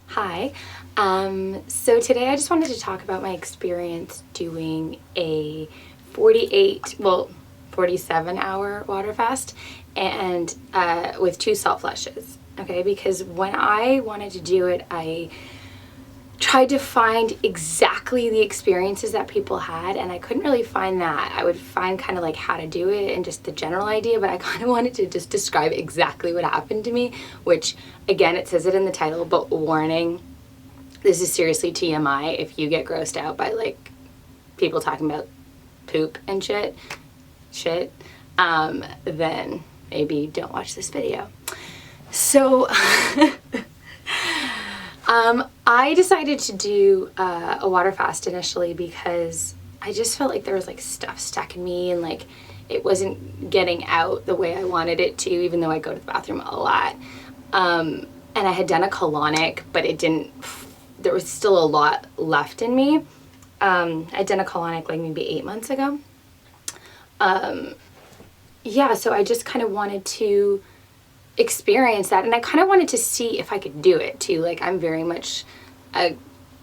Hi. So today I just wanted to talk about my experience doing a 47-hour water fast and with 2 salt flushes. Okay, because when I wanted to do it, I tried to find exactly the experiences that people had, and I couldn't really find that. I would find kind of like how to do it and just the general idea, but I kind of wanted to just describe exactly what happened to me, which again, it says it in the title, but warning, this is seriously TMI. If you get grossed out by like people talking about poop and shit, then maybe don't watch this video. So I decided to do a water fast initially because I just felt like there was like stuff stuck in me and like it wasn't getting out the way I wanted it to, even though I go to the bathroom a lot. And I had done a colonic, but there was still a lot left in me. I'd done a colonic like maybe 8 months ago. Yeah, so I just kind of wanted to experience that, and I kind of wanted to see if I could do it too. Like, I'm very much a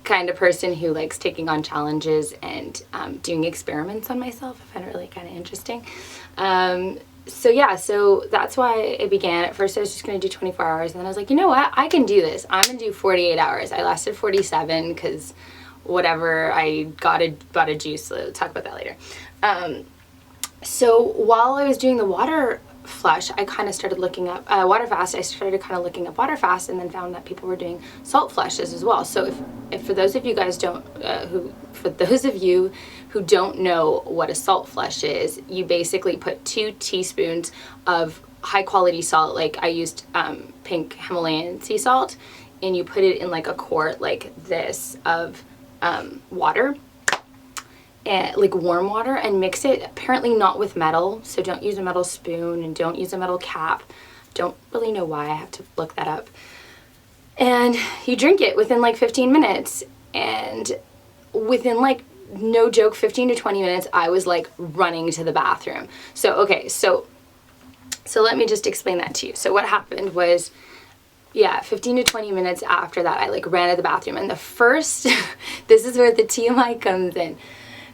kind of person who likes taking on challenges and doing experiments on myself. I find it really kind of interesting. So yeah, so that's why it began. At first I was just going to do 24 hours, and then I was like, you know what, I can do this. I'm going to do 48 hours. I lasted 47 because whatever, I bought a juice, so we'll talk about that later. So while I was doing the water flush, I kind of started looking up water fast. I started kind of looking up water fast, and then found that people were doing salt flushes as well. So if for those of you guys for those of you who don't know what a salt flush is, you basically put 2 teaspoons of high quality salt. Like I used pink Himalayan sea salt, and you put it in like a quart like this of water. And like warm water, and mix it, apparently not with metal, so don't use a metal spoon and don't use a metal cap. Don't really know why, I have to look that up. And you drink it within like 15 minutes, and within like, no joke, 15 to 20 minutes I was like running to the bathroom. So okay, so let me just explain that to you. So what happened was, yeah, 15 to 20 minutes after that I like ran to the bathroom, and the first this is where the TMI comes in.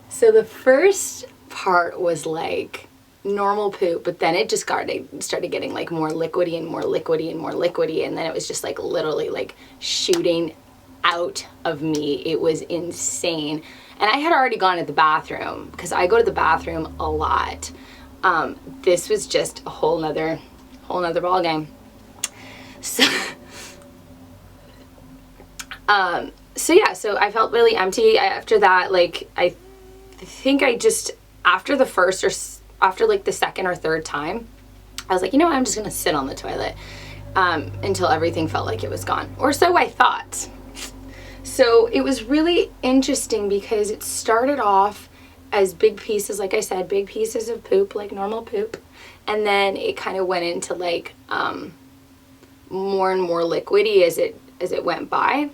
So the first part was like normal poop, but then it just started getting like more liquidy and more liquidy and more liquidy, and then it was just like literally like shooting out of me. It was insane. And I had already gone to the bathroom because I go to the bathroom a lot. This was just a whole nother ball game. So so yeah, so I felt really empty after that. Like I think I just, after the first or after like the second or third time, I was like, you know what, I'm just gonna sit on the toilet until everything felt like it was gone, or so I thought. So it was really interesting because it started off as big pieces, like I said, big pieces of poop, like normal poop, and then it kind of went into like more and more liquidy as it went by.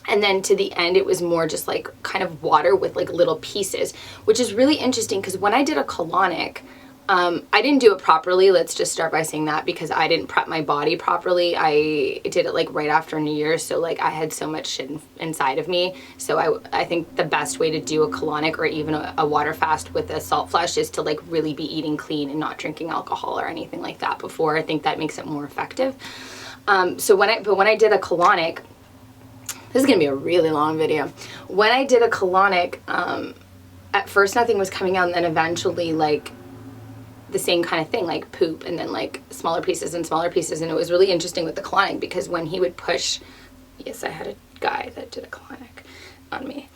And then to the end, it was more just like kind of water with like little pieces, which is really interesting because when I did a colonic, I didn't do it properly. Let's just start by saying that, because I didn't prep my body properly. I did it like right after New Year's, so like I had so much shit inside of me. So I think the best way to do a colonic or even a water fast with a salt flush is to like really be eating clean and not drinking alcohol or anything like that before. I think that makes it more effective. So when I did a colonic, this is going to be a really long video. When I did a colonic, at first nothing was coming out, and then eventually like the same kind of thing, like poop, and then like smaller pieces and smaller pieces. And it was really interesting with the colonic because when he would push, yes, I had a guy that did a colonic on me,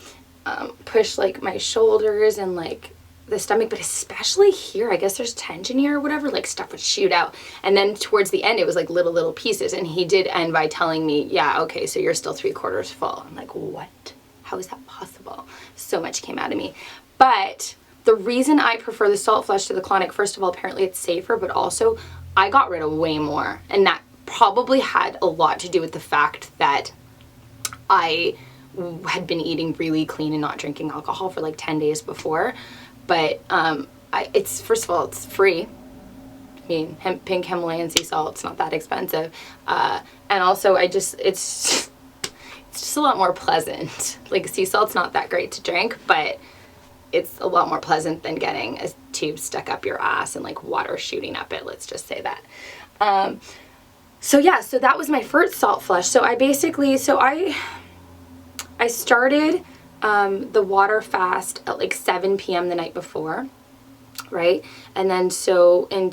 push like my shoulders and like the stomach, but especially here, I guess there's tension here or whatever, like stuff would shoot out. And then towards the end, it was like little pieces. And he did end by telling me, yeah, okay, so you're still 3/4 full. I'm like, what? How is that possible? So much came out of me. But the reason I prefer the salt flush to the colonic, first of all, apparently it's safer, but also I got rid of way more. And that probably had a lot to do with the fact that I had been eating really clean and not drinking alcohol for like 10 days before. But it's, first of all, it's free. I mean, pink Himalayan sea salt, it's not that expensive. And also it's it's just a lot more pleasant. Like sea salt's not that great to drink, but it's a lot more pleasant than getting a tube stuck up your ass and like water shooting up it. Let's just say that. So yeah, so that was my first salt flush. So I basically, I started the water fast at like 7 p.m. the night before, right? And then so then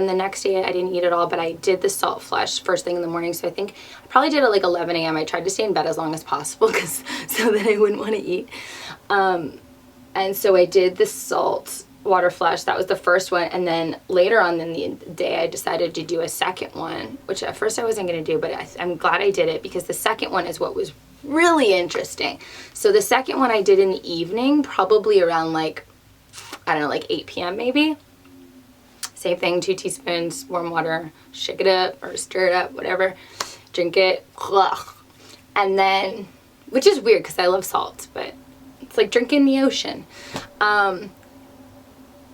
the next day I didn't eat at all, but I did the salt flush first thing in the morning. So I think I probably did it like 11 a.m. I tried to stay in bed as long as possible so that I wouldn't want to eat. And so I did the salt water flush. That was the first one. And then later on in the day, I decided to do a second one, which at first I wasn't going to do, but I'm glad I did it because the second one is what was really interesting. So the second one I did in the evening, probably around like, I don't know, like 8 p.m. maybe. Same thing, 2 teaspoons, warm water, shake it up or stir it up, whatever. Drink it. And then, which is weird because I love salt, but it's like drinking the ocean.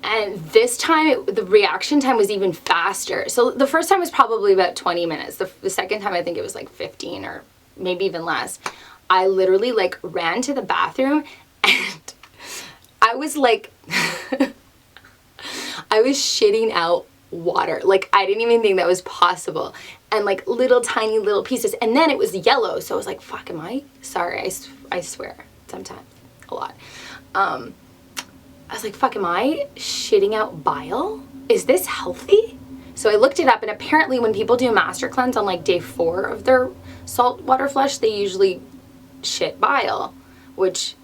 And this time, the reaction time was even faster. So the first time was probably about 20 minutes. The second time, I think it was like 15 or maybe even less. I literally like ran to the bathroom and I was like, I was shitting out water. Like I didn't even think that was possible. And like little tiny little pieces. And then it was yellow. So I was like, fuck, am I? Sorry, I swear. Sometimes. A lot. I was like, fuck, am I shitting out bile? Is this healthy? So I looked it up, and apparently when people do a master cleanse on like day 4 of their salt water flush, they usually shit bile, which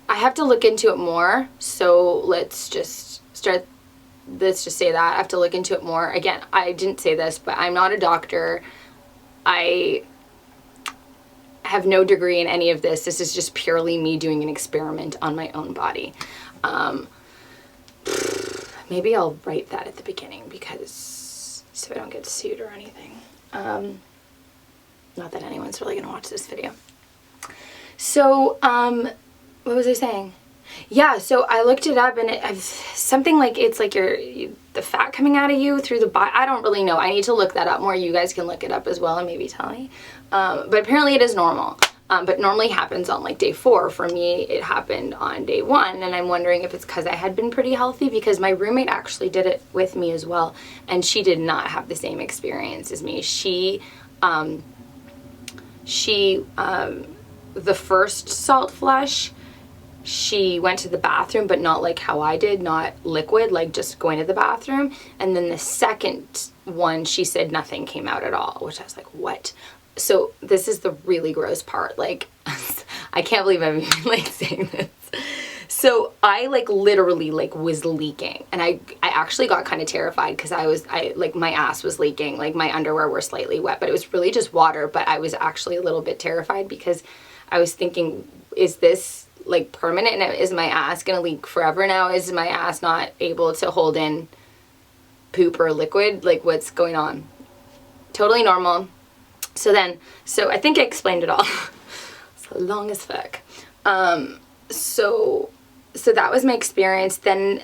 I have to look into it more. So let's just say that I have to look into it more. Again, I didn't say this, but I'm not a doctor. I have no degree in any of this. This is just purely me doing an experiment on my own body. Maybe I'll write that at the beginning because so I don't get sued or anything. Not that anyone's really gonna watch this video. So, what was I saying? Yeah, so I looked it up and something like it's like the fat coming out of you through the body. I don't really know. I need to look that up more. You guys can look it up as well and maybe tell me. But apparently it is normal. But normally happens on like day 4. For me, it happened on day 1. And I'm wondering if it's because I had been pretty healthy, because my roommate actually did it with me as well. And she did not have the same experience as me. The first salt flush, she went to the bathroom, but not like how I did, not liquid, like just going to the bathroom. And then the second one, she said nothing came out at all, which I was like, what? So this is the really gross part. Like, I can't believe I'm even like saying this. So I like literally like was leaking, and I actually got kind of terrified because I like my ass was leaking, like my underwear were slightly wet, but it was really just water. But I was actually a little bit terrified because I was thinking, is this like permanent? And is my ass gonna leak forever now? Is my ass not able to hold in poop or liquid? Like, what's going on? Totally normal. So I think I explained it all. It's long as fuck. So that was my experience. Then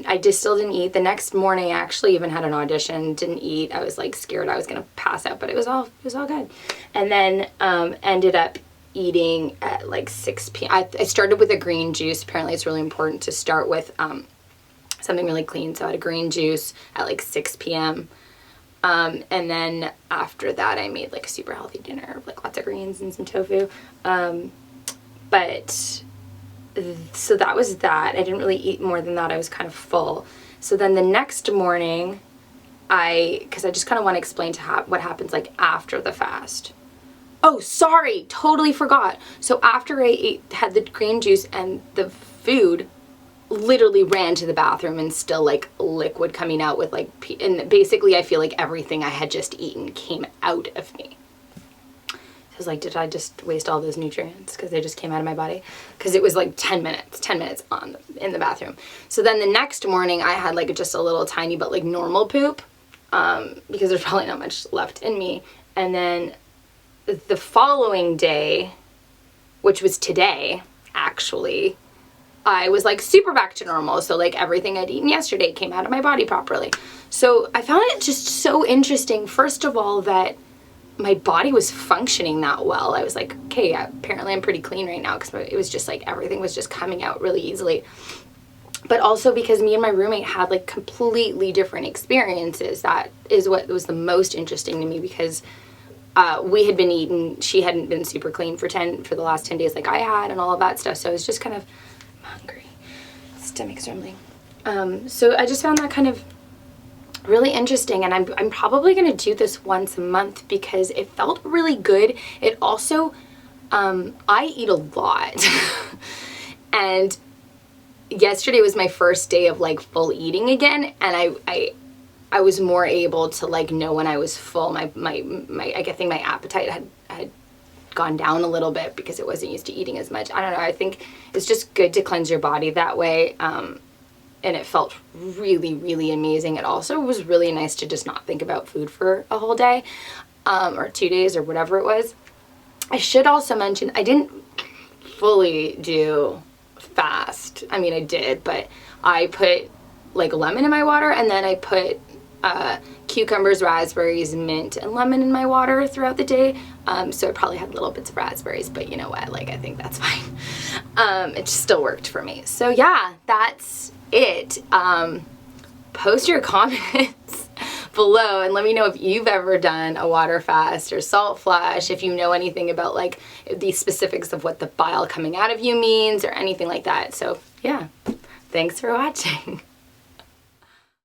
I just still didn't eat. The next morning, I actually even had an audition. Didn't eat. I was like scared I was gonna pass out, but it was all good. And then ended up eating at like 6 p.m. I started with a green juice. Apparently, it's really important to start with something really clean. So I had a green juice at like 6 p.m. And then after that, I made like a super healthy dinner, like lots of greens and some tofu. So that was that. I didn't really eat more than that. I was kind of full. So then the next morning, because I just kind of want to explain what happens like after the fast. Oh, sorry, totally forgot. So after I had the green juice and the food, literally ran to the bathroom and still like liquid coming out with like and basically I feel like everything I had just eaten came out of me. I was like, did I just waste all those nutrients because they just came out of my body? Because it was like 10 minutes in the bathroom. So then the next morning I had like just a little tiny but like normal poop because there's probably not much left in me. And then the following day, which was today actually, I was like super back to normal. So like everything I'd eaten yesterday came out of my body properly. So I found it just so interesting, first of all, that my body was functioning that well. I was like, okay, yeah, apparently I'm pretty clean right now, because it was just like everything was just coming out really easily. But also because me and my roommate had like completely different experiences. That is what was the most interesting to me, because we had been eating, she hadn't been super clean for the last 10 days like I had, and all of that stuff. So I was just kind of hungry, stomach's rumbling. So I just found that kind of really interesting, and I'm probably going to do this once a month because it felt really good. It also, I eat a lot and yesterday was my first day of like full eating again, and I was more able to like know when I was full. I think my appetite had gone down a little bit because it wasn't used to eating as much. I don't know, I think it's just good to cleanse your body that way. And it felt really, really amazing. It also was really nice to just not think about food for a whole day, or 2 days, or whatever it was. I should also mention, I didn't fully do fast. I mean, I did, but I put like lemon in my water, and then I put cucumbers, raspberries, mint, and lemon in my water throughout the day. So I probably had little bits of raspberries, but you know what, like, I think that's fine. It just still worked for me. So yeah, that's it. Post your comments below and let me know if you've ever done a water fast or salt flush, if you know anything about like the specifics of what the bile coming out of you means or anything like that. So yeah, thanks for watching.